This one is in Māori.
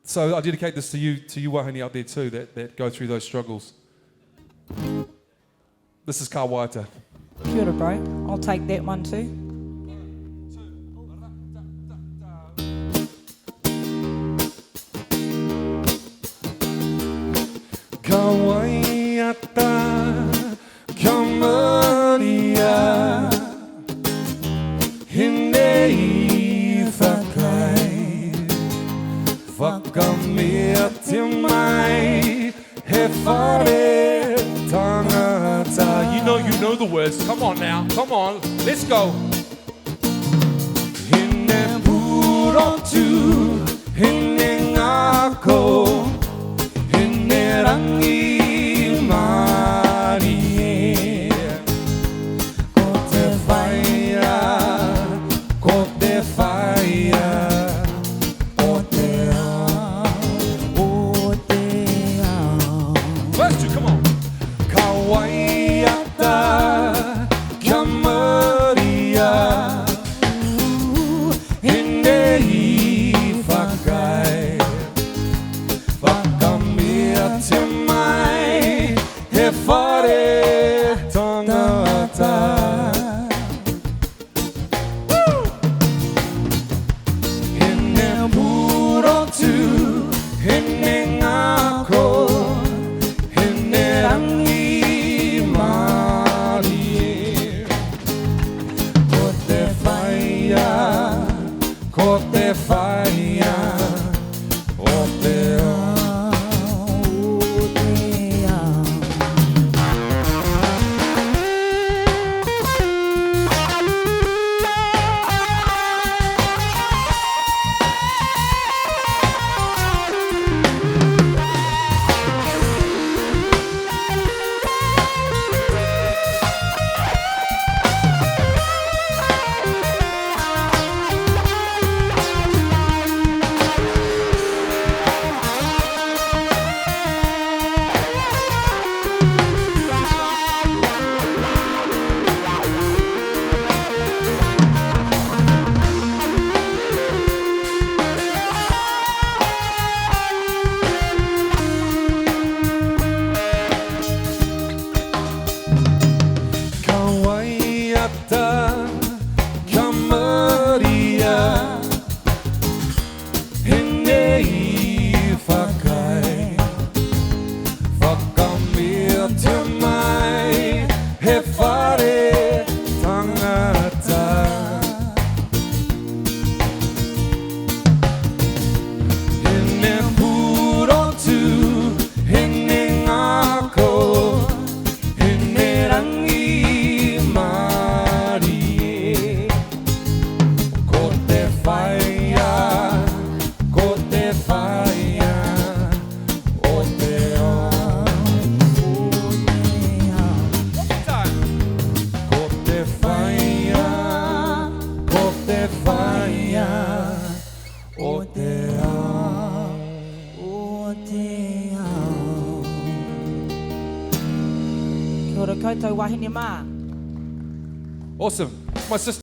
So I dedicate this to you Wahine out there too, that go through those struggles. This is ka waiata. Kia ora, bro. I'll take that one too. Ka waiata, ka Maria Hine I whakaae, Whakameatia mai, he whare tangata. You know the words. Come on now. Come on. Let's go. Hine pūrotu, hine ngākau, hine rangimārie. Ko te whaea, ko te whaea, o te ao. Verse 2, come on. Ka waiata, ka Maria, hine I whakaae, Whakameatia mai, he whare tangata. Hine pūrotu, hine ngākau, hine rangimārie. Ko te whaea, ko te whaea, o te ao. Ka waiata, ka Maria, hine I whakaae, Whakameatia mai, he whare tangata. Hine pūrotu, hine ngākau, hine rangimārie. Ko te whaea, ko te whaea, o te ao. Ko te whaea, ko te whaea, o te ao. Kia ora koutou wahine mā. Awesome. My sister.